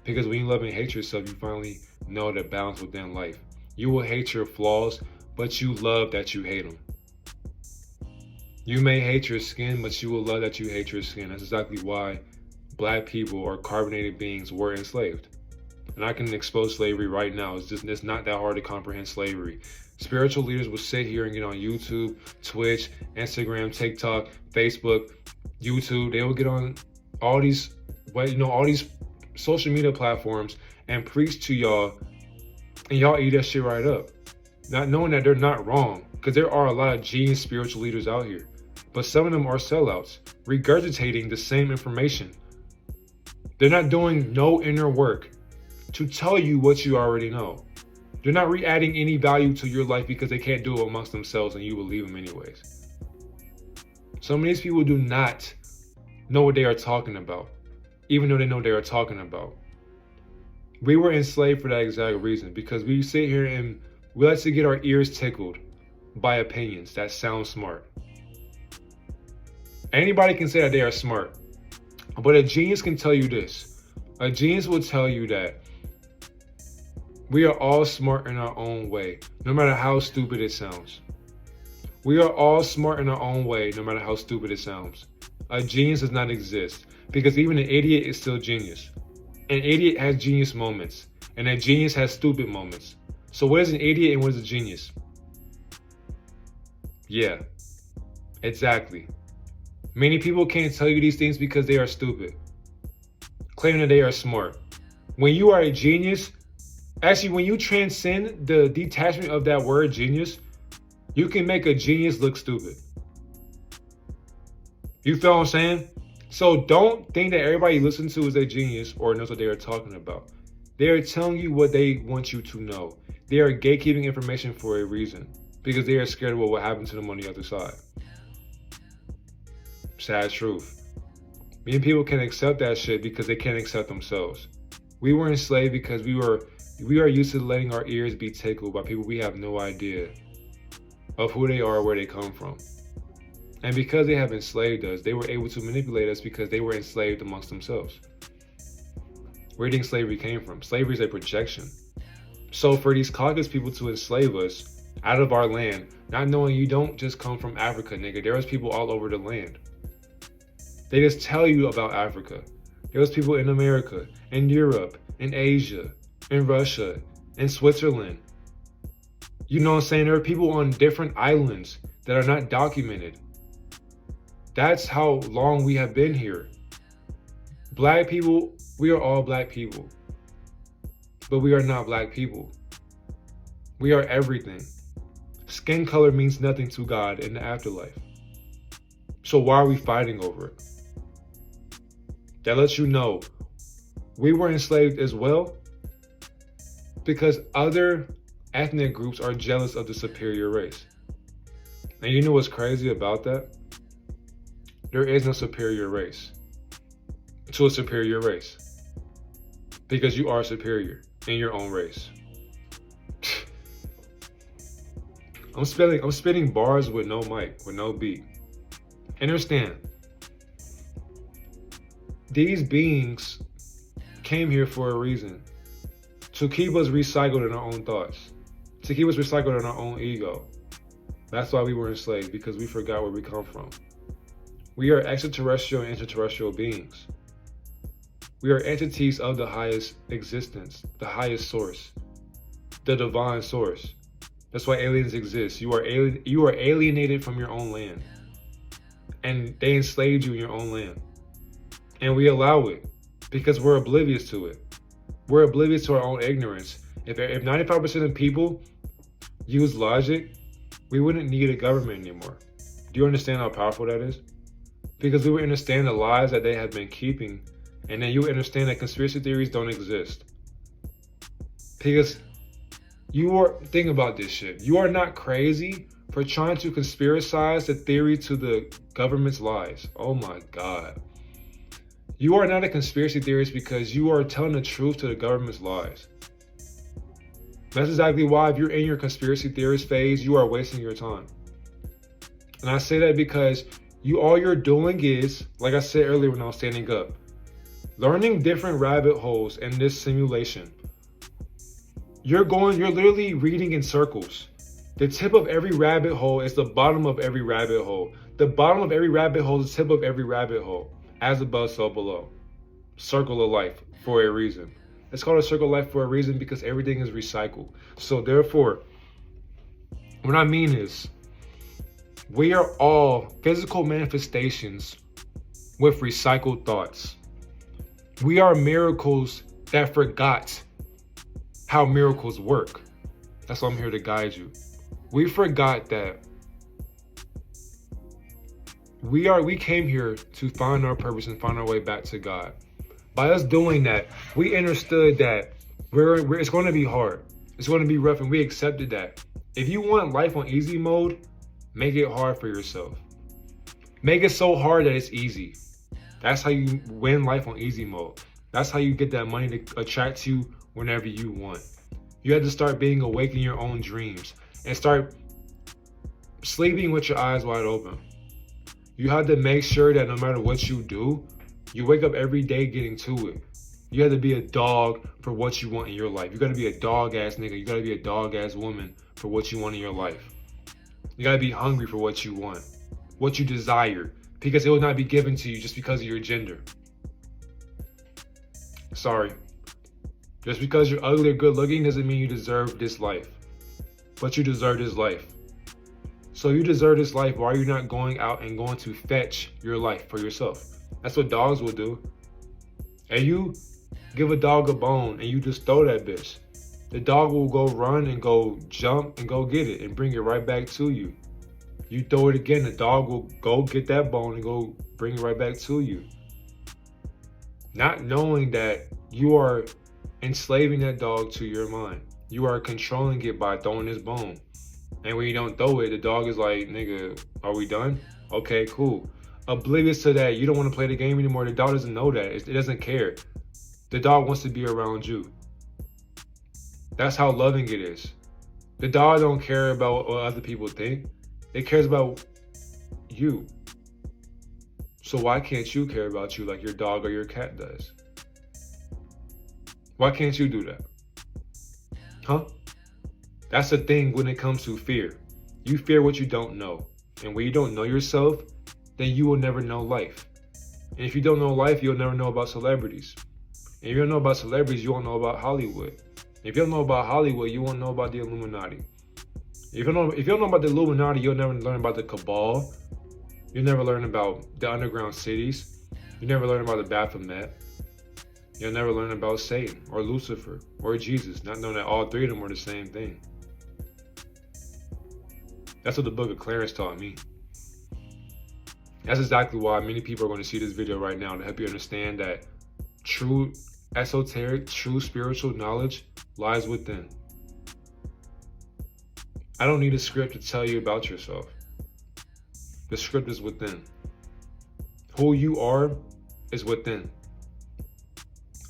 Because when you love and hate yourself, you finally know the balance within life. You will hate your flaws, but you love that you hate them. You may hate your skin, but you will love that you hate your skin. That's exactly why Black people or carbonated beings were enslaved. And I can expose slavery right now. It's not that hard to comprehend slavery. Spiritual leaders will sit here and get on YouTube, Twitch, Instagram, TikTok, Facebook, YouTube. They will get on all these, all these social media platforms and preach to y'all, and y'all eat that shit right up. Not knowing that they're not wrong, because there are a lot of genius spiritual leaders out here. But some of them are sellouts, regurgitating the same information. They're not doing no inner work to tell you what you already know. They're not re-adding any value to your life because they can't do it amongst themselves and you will leave them anyways. Some of these people do not know what they are talking about, even though they know they are talking about. We were enslaved for that exact reason, because we sit here and we like to get our ears tickled by opinions that sound smart. Anybody can say that they are smart, but a genius can tell you this. A genius will tell you that we are all smart in our own way, no matter how stupid it sounds. We are all smart in our own way, no matter how stupid it sounds. A genius does not exist, because even an idiot is still genius. An idiot has genius moments, and a genius has stupid moments. So what is an idiot and what is a genius? Yeah, exactly. Many people can't tell you these things because they are stupid, claiming that they are smart. When you are a genius, actually, when you transcend the detachment of that word genius, you can make a genius look stupid. You feel what I'm saying? So don't think that everybody you listen to is a genius or knows what they are talking about. They are telling you what they want you to know. They are gatekeeping information for a reason, because they are scared of what will happen to them on the other side. Sad truth. Many people can accept that shit because they can't accept themselves. We were enslaved because we are used to letting our ears be tickled by people we have no idea of who they are or where they come from. And because they have enslaved us, they were able to manipulate us because they were enslaved amongst themselves. Where do you think slavery came from? Slavery is a projection. So for these Caucasus people to enslave us out of our land, not knowing you don't just come from Africa, nigga. There was people all over the land. They just tell you about Africa. There was people in America, in Europe, in Asia, in Russia, in Switzerland. You know what I'm saying? There are people on different islands that are not documented. That's how long we have been here. Black people, we are all black people. but we are not black people. We are everything. Skin color means nothing to God in the afterlife. So why are we fighting over it? That lets you know we were enslaved as well because other ethnic groups are jealous of the superior race. And you know what's crazy about that? There is no superior race to a superior race because you are superior in your own race. I'm spitting bars with no mic, with no beat. Understand, these beings came here for a reason. To keep us recycled in our own thoughts. To keep us recycled in our own ego. That's why we were enslaved, because we forgot where we come from. We are extraterrestrial and interterrestrial beings. We are entities of the highest existence, the highest source, the divine source. That's why aliens exist. You are alienated from your own land. And they enslaved you in your own land. And we allow it because we're oblivious to it. We're oblivious to our own ignorance. If 95% of people use logic, we wouldn't need a government anymore. Do you understand how powerful that is? Because we would understand the lies that they have been keeping, and then you would understand that conspiracy theories don't exist. Because think about this shit. You are not crazy for trying to conspiracize the theory to the government's lies. Oh my God. You are not a conspiracy theorist because you are telling the truth to the government's lies. That's exactly why if you're in your conspiracy theorist phase, you are wasting your time. And I say that because all you're doing is, like I said earlier when I was standing up, learning different rabbit holes in this simulation. You're literally reading in circles. The tip of every rabbit hole is the bottom of every rabbit hole. The bottom of every rabbit hole is the tip of every rabbit hole. As above, so below. Circle of life for a reason. It's called a circle of life for a reason because everything is recycled. So therefore, what I mean is, we are all physical manifestations with recycled thoughts. We are miracles that forgot how miracles work. That's why I'm here to guide you. We forgot that we came here to find our purpose and find our way back to God. By us doing that, we understood that it's going to be hard. It's going to be rough, and we accepted that. If you want life on easy mode, make it hard for yourself. Make it so hard that it's easy. That's how you win life on easy mode. That's how you get that money to attract you whenever you want. You have to start being awake in your own dreams and start sleeping with your eyes wide open. You have to make sure that no matter what you do, you wake up every day getting to it. You have to be a dog for what you want in your life. You gotta be a dog ass nigga. You gotta be a dog ass woman for what you want in your life. You gotta be hungry for what you want, what you desire, because it will not be given to you just because of your gender. Sorry. Just because you're ugly or good looking doesn't mean you deserve this life. But you deserve this life. So you deserve this life. Why are you not going out and going to fetch your life for yourself? That's what dogs will do. And you give a dog a bone and you just throw that bitch. The dog will go run and go jump and go get it and bring it right back to you. You throw it again, the dog will go get that bone and go bring it right back to you. Not knowing that you are enslaving that dog to your mind. You are controlling it by throwing this bone. And when you don't throw it, the dog is like, nigga, are we done? Okay, cool. Oblivious to that, you don't want to play the game anymore. The dog doesn't know that. It doesn't care. The dog wants to be around you. That's how loving it is. The dog don't care about what other people think. It cares about you. So why can't you care about you like your dog or your cat does? Why can't you do that? Huh? That's the thing when it comes to fear. You fear what you don't know. And when you don't know yourself, then you will never know life. And if you don't know life, you'll never know about celebrities. And if you don't know about celebrities, you won't know about Hollywood. If you don't know about Hollywood, you won't know about the Illuminati. If you don't know about the Illuminati, you'll never learn about the cabal. You'll never learn about the underground cities. You never learn about the Baphomet. You'll never learn about Satan or Lucifer or Jesus, not knowing that all three of them were the same thing. That's what the book of Clarence taught me. That's exactly why many people are going to see this video right now, to help you understand that true esoteric, true spiritual knowledge lies within. I don't need a script to tell you about yourself. The script is within. Who you are is within.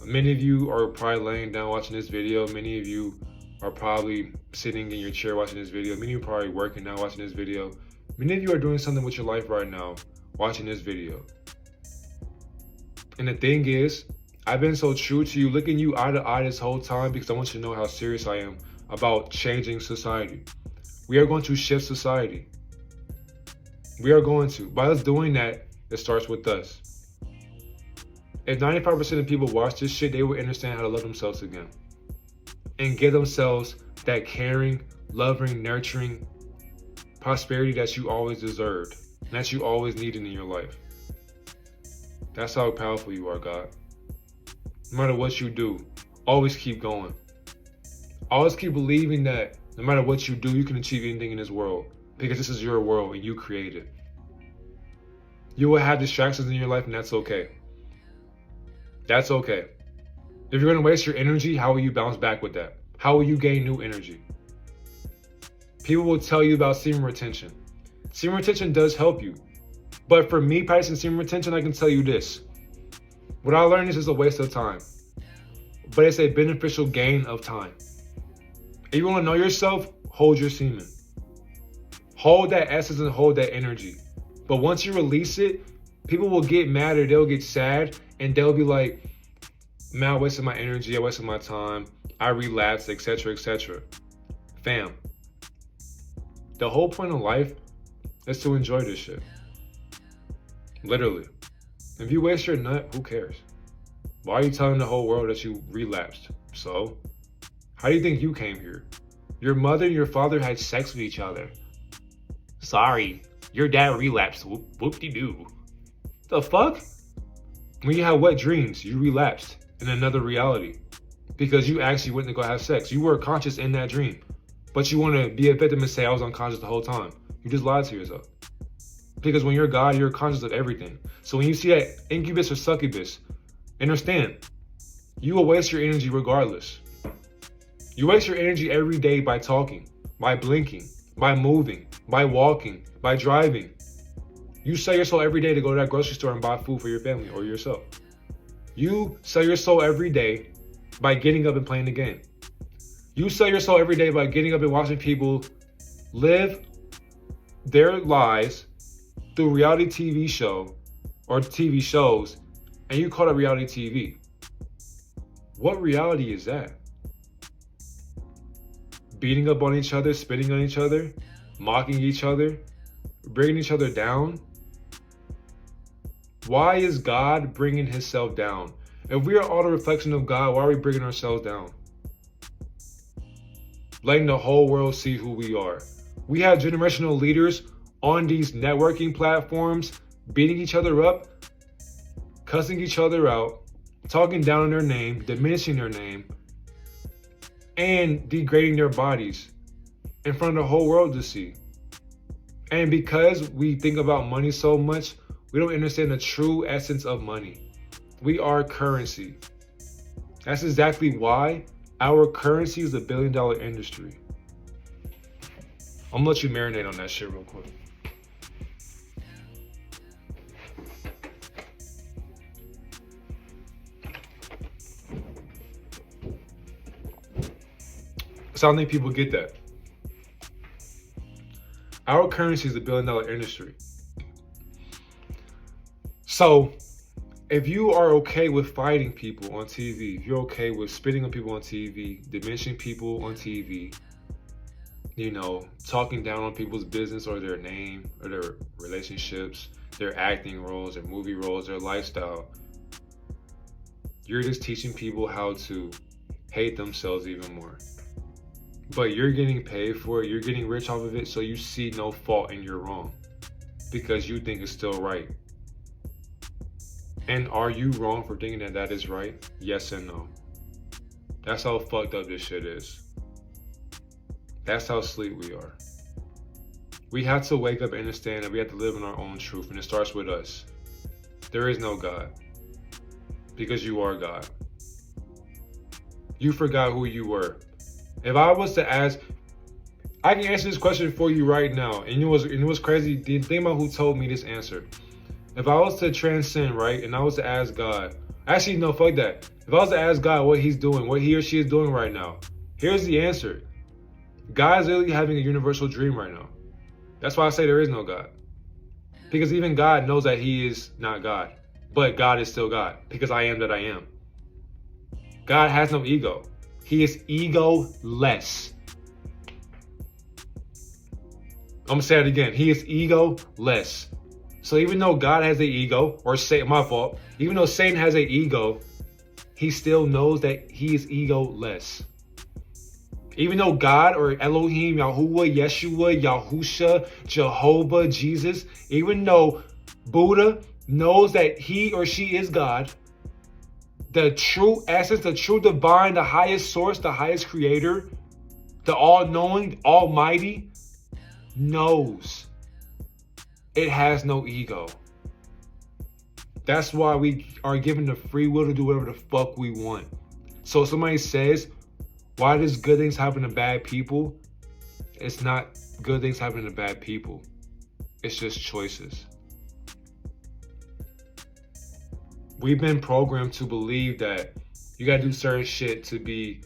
Many of you are probably laying down watching this video. Many of you are probably sitting in your chair watching this video. Many of you are probably working now watching this video. Many of you are doing something with your life right now watching this video. And the thing is, I've been so true to you, looking you eye to eye this whole time, because I want you to know how serious I am about changing society. We are going to shift society. We are going to. By us doing that, it starts with us. If 95% of people watch this shit, they will understand how to love themselves again. And give themselves that caring, loving, nurturing prosperity that you always deserved, and that you always needed in your life. That's how powerful you are, God. No matter what you do, always keep going. Always keep believing that no matter what you do, you can achieve anything in this world, because this is your world and you create it. You will have distractions in your life, and that's okay. That's okay. If you're going to waste your energy, how will you bounce back with that? How will you gain new energy? People will tell you about semen retention. Semen retention does help you. But for me, practicing semen retention, I can tell you this. What I learned is it's a waste of time. But it's a beneficial gain of time. If you want to know yourself, hold your semen. Hold that essence and hold that energy. But once you release it, people will get mad, or they'll get sad, and they'll be like, man, I wasted my energy, I wasted my time, I relapsed, etc., etc. Fam, the whole point of life is to enjoy this shit. Literally. If you waste your nut, who cares? Why are you telling the whole world that you relapsed? So, how do you think you came here? Your mother and your father had sex with each other. Sorry, your dad relapsed. Whoop-de-doo. The fuck? When you had wet dreams, you relapsed in another reality, because you actually went to go have sex. You were conscious in that dream, but you want to be a victim and say, I was unconscious the whole time. You just lied to yourself. Because when you're God, you're conscious of everything. So when you see that incubus or succubus, understand, you will waste your energy regardless. You waste your energy every day by talking, by blinking, by moving, by walking, by driving. You sell your soul every day to go to that grocery store and buy food for your family or yourself. You sell your soul every day by getting up and playing the game. You sell your soul every day by getting up and watching people live their lives through reality TV show or TV shows, and you call it reality TV. What reality is that? Beating up on each other, spitting on each other, mocking each other, bringing each other down? Why is God bringing himself down? If we are all the reflection of God, why are we bringing ourselves down? Letting the whole world see who we are. We have generational leaders on these networking platforms, beating each other up, cussing each other out, talking down on their name, diminishing their name, and degrading their bodies in front of the whole world to see. And because we think about money so much, we don't understand the true essence of money. We are currency. That's exactly why our currency is a $1 billion industry. I'm gonna let you marinate on that shit real quick. So I don't think people get that. Our currency is a $1 billion industry. So if you are okay with fighting people on TV, if you're okay with spitting on people on TV, diminishing people on TV, you know, talking down on people's business or their name or their relationships, their acting roles, their movie roles, their lifestyle, you're just teaching people how to hate themselves even more. But you're getting paid for it, you're getting rich off of it, so you see no fault in your wrong because you think it's still right. And are you wrong for thinking that that is right? Yes and no. That's how fucked up this shit is. That's how asleep we are. We have to wake up and understand that we have to live in our own truth, and it starts with us. There is no God, because you are God. You forgot who you were. If I was to ask, I can answer this question for you right now, and it was crazy. Think about who told me this answer. If I was to transcend, right, and I was to ask God, actually, no, fuck that. If I was to ask God what he's doing, what he or she is doing right now, here's the answer. God is literally having a universal dream right now. That's why I say there is no God. Because even God knows that he is not God. But God is still God. Because I am that I am. God has no ego. He is ego-less. I'm going to say it again. He is ego-less. So even though God has an ego, or Satan, my fault, even though Satan has an ego, he still knows that he is ego-less. Even though God or Elohim, Yahuwah, Yeshua, Yahusha, Jehovah, Jesus, even though Buddha knows that he or she is God, the true essence, the true divine, the highest source, the highest creator, the all-knowing, almighty, knows it has no ego. That's why we are given the free will to do whatever the fuck we want. So if somebody says, why does good things happen to bad people? It's not good things happen to bad people. It's just choices. We've been programmed to believe that you gotta do certain shit to be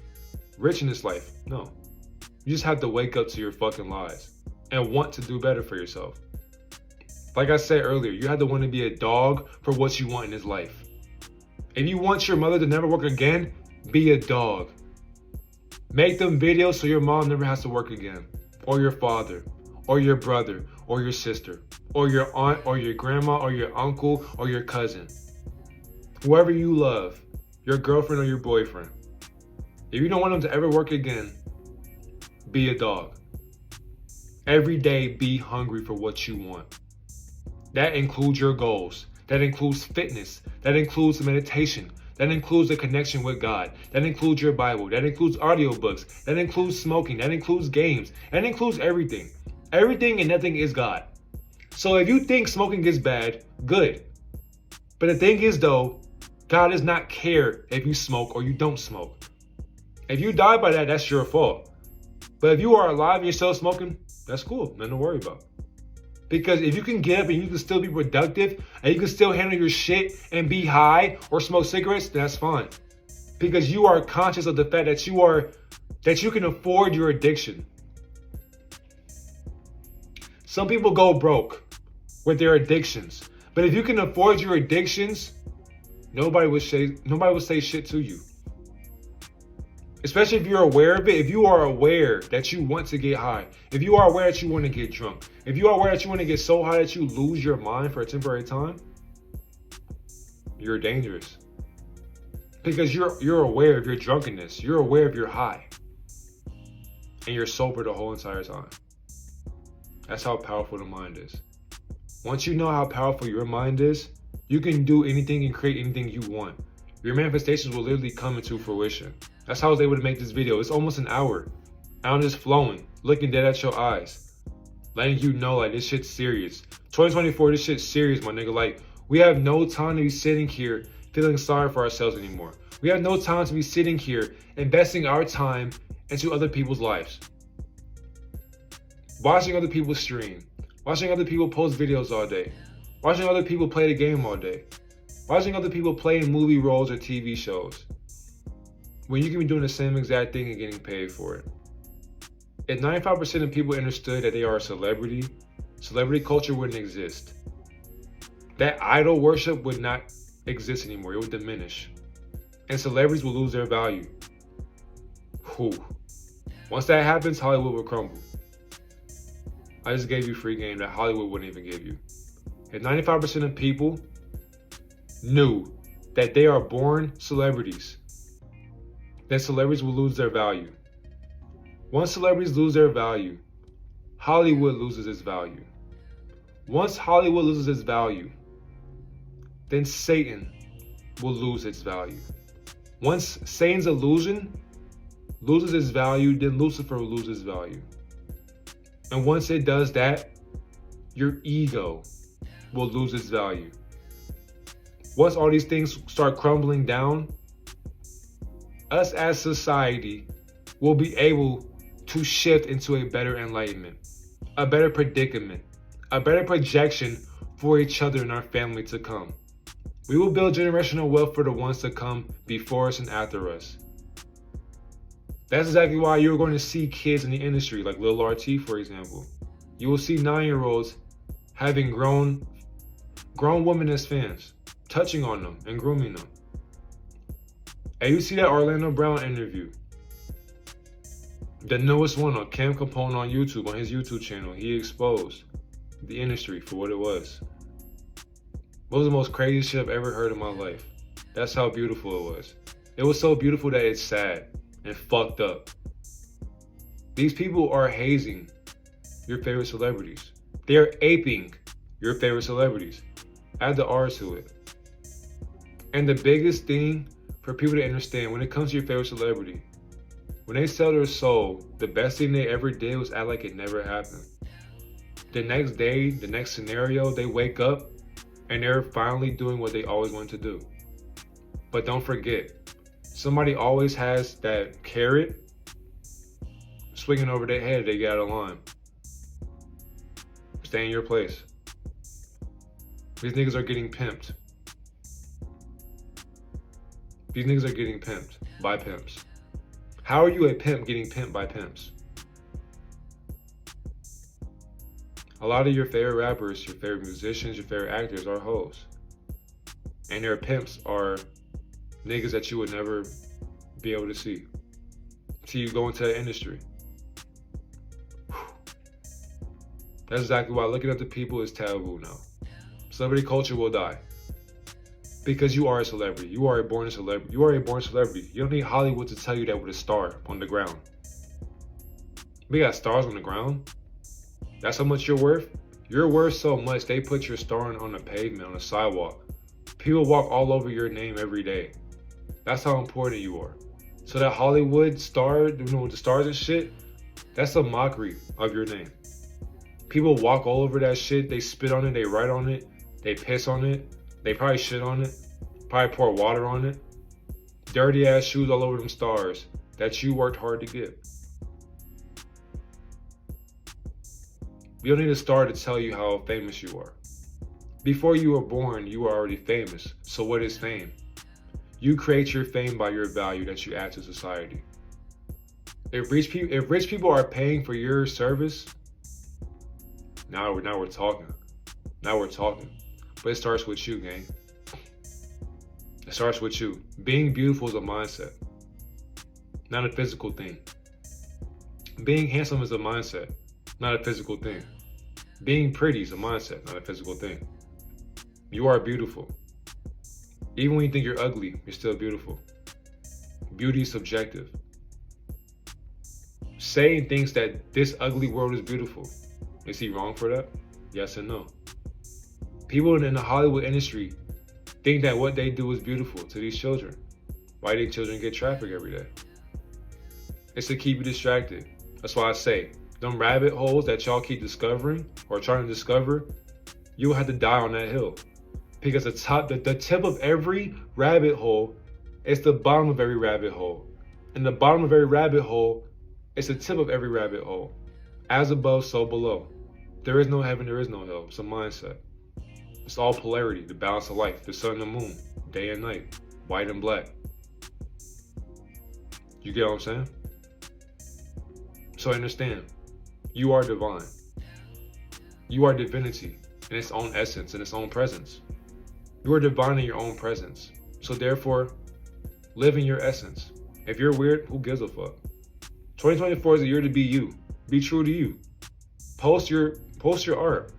rich in this life. No. You just have to wake up to your fucking lies and want to do better for yourself. Like I said earlier, you have to want to be a dog for what you want in this life. If you want your mother to never work again, be a dog. Make them videos so your mom never has to work again, or your father, or your brother, or your sister, or your aunt, or your grandma, or your uncle, or your cousin. Whoever you love, your girlfriend or your boyfriend. If you don't want them to ever work again, be a dog. Every day, be hungry for what you want. That includes your goals. That includes fitness. That includes meditation. That includes a connection with God. That includes your Bible. That includes audiobooks. That includes smoking. That includes games. That includes everything. Everything and nothing is God. So if you think smoking is bad, good. But the thing is though, God does not care if you smoke or you don't smoke. If you die by that, that's your fault. But if you are alive and you're still smoking, that's cool. Nothing to worry about. Because if you can get up and you can still be productive and you can still handle your shit and be high or smoke cigarettes, that's fine. Because you are conscious of the fact that you can afford your addiction. Some people go broke with their addictions. But if you can afford your addictions, nobody will say shit to you. Especially if you're aware of it. If you are aware that you want to get high, if you are aware that you want to get drunk, if you are aware that you want to get so high that you lose your mind for a temporary time, you're dangerous. Because you're aware of your drunkenness, you're aware of your high, and you're sober the whole entire time. That's how powerful the mind is. Once you know how powerful your mind is, you can do anything and create anything you want. Your manifestations will literally come into fruition. That's how I was able to make this video. It's almost an hour. I'm just flowing, looking dead at your eyes, letting you know like this shit's serious. 2024, this shit's serious, my nigga. Like, we have no time to be sitting here feeling sorry for ourselves anymore. We have no time to be sitting here investing our time into other people's lives. Watching other people stream, watching other people post videos all day, watching other people play the game all day, watching other people play in movie roles or TV shows, when you can be doing the same exact thing and getting paid for it. If 95% of people understood that they are a celebrity, celebrity culture wouldn't exist. That idol worship would not exist anymore. It would diminish. And celebrities will lose their value. Whew. Once that happens, Hollywood will crumble. I just gave you free game that Hollywood wouldn't even give you. If 95% of people knew that they are born celebrities, then celebrities will lose their value. Once celebrities lose their value, Hollywood loses its value. Once Hollywood loses its value, then Satan will lose its value. Once Satan's illusion loses its value, then Lucifer will lose its value. And once it does that, your ego will lose its value. Once all these things start crumbling down, us as society will be able to shift into a better enlightenment, a better predicament, a better projection for each other and our family to come. We will build generational wealth for the ones to come before us and after us. That's exactly why you're going to see kids in the industry, like Lil RT, for example. You will see 9-year-olds having grown women as fans, touching on them and grooming them. And you see that Orlando Brown interview, the newest one on Cam Capone on YouTube, on his YouTube channel. He exposed the industry for what it was. What was the most craziest shit I've ever heard in my life? That's how beautiful it was. It was so beautiful that it's sad and fucked up. These people are hazing your favorite celebrities. They are aping your favorite celebrities. Add the R to it. And the biggest thing for people to understand when it comes to your favorite celebrity, when they sell their soul, the best thing they ever did was act like it never happened. The next day, the next scenario, they wake up and they're finally doing what they always wanted to do. But don't forget, somebody always has that carrot swinging over their head. They get out of line. Stay in your place. These niggas are getting pimped. These niggas are getting pimped by pimps. How are you a pimp getting pimped by pimps? A lot of your favorite rappers, your favorite musicians, your favorite actors are hoes. And their pimps are niggas that you would never be able to see. Till you go into the industry. That's exactly why looking up to people is taboo now. Celebrity culture will die. Because you are a celebrity. You are a born celebrity. You are a born celebrity. You don't need Hollywood to tell you that with a star on the ground. We got stars on the ground. That's how much you're worth? You're worth so much they put your star on the pavement, on the sidewalk. People walk all over your name every day. That's how important you are. So that Hollywood star, you know, with the stars and shit, that's a mockery of your name. People walk all over that shit. They spit on it. They write on it. They piss on it. They probably shit on it. Probably pour water on it. Dirty ass shoes all over them stars that you worked hard to get. You don't need a star to tell you how famous you are. Before you were born, you were already famous. So what is fame? You create your fame by your value that you add to society. If rich people are paying for your service, now we're talking. Now we're talking. But it starts with you, gang. It starts with you. Being beautiful is a mindset, not a physical thing. Being handsome is a mindset, not a physical thing. Being pretty is a mindset, not a physical thing. You are beautiful. Even when you think you're ugly, you're still beautiful. Beauty is subjective. Satan thinks that this ugly world is beautiful. Is he wrong for that? Yes and no. People in the Hollywood industry think that what they do is beautiful to these children. Why do children get trafficked every day? It's to keep you distracted. That's why I say, them rabbit holes that y'all keep discovering or trying to discover, you'll have to die on that hill. Because the tip of every rabbit hole is the bottom of every rabbit hole. And the bottom of every rabbit hole is the tip of every rabbit hole. As above, so below. There is no heaven, there is no hell. It's a mindset. It's all polarity, the balance of life, the sun and the moon, day and night, white and black. You get what I'm saying? So understand, you are divine. You are divinity in its own essence, in its own presence. You are divine in your own presence. So therefore, live in your essence. If you're weird, who gives a fuck? 2024 is a year to be you. Be true to you. Post your art.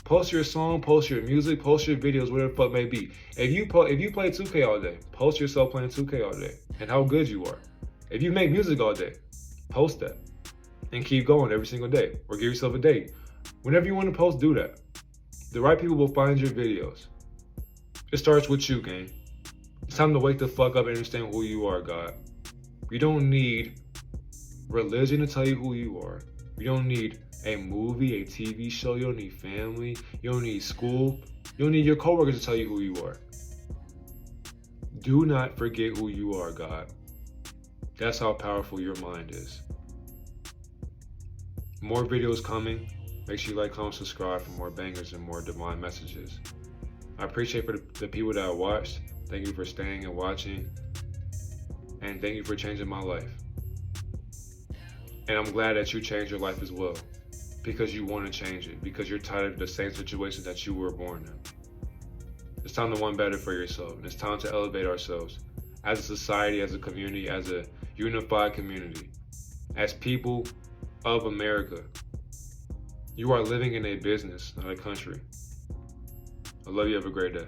Post your song, post your music, post your videos, whatever the fuck may be. If you play 2K all day, post yourself playing 2K all day and how good you are. If you make music all day, post that and keep going every single day or give yourself a date. Whenever you want to post, do that. The right people will find your videos. It starts with you, gang. It's time to wake the fuck up and understand who you are, God. You don't need religion to tell you who you are. You don't need a movie, a TV show. You don't need family. You don't need school. You don't need your coworkers to tell you who you are. Do not forget who you are, God. That's how powerful your mind is. More videos coming. Make sure you like, comment, subscribe for more bangers and more divine messages. I appreciate for the people that watched. Thank you for staying and watching. And thank you for changing my life. And I'm glad that you changed your life as well. Because you want to change it. Because you're tired of the same situations that you were born in. It's time to want better for yourself. And it's time to elevate ourselves. As a society, as a community, as a unified community. As people of America. You are living in a business, not a country. I love you. Have a great day.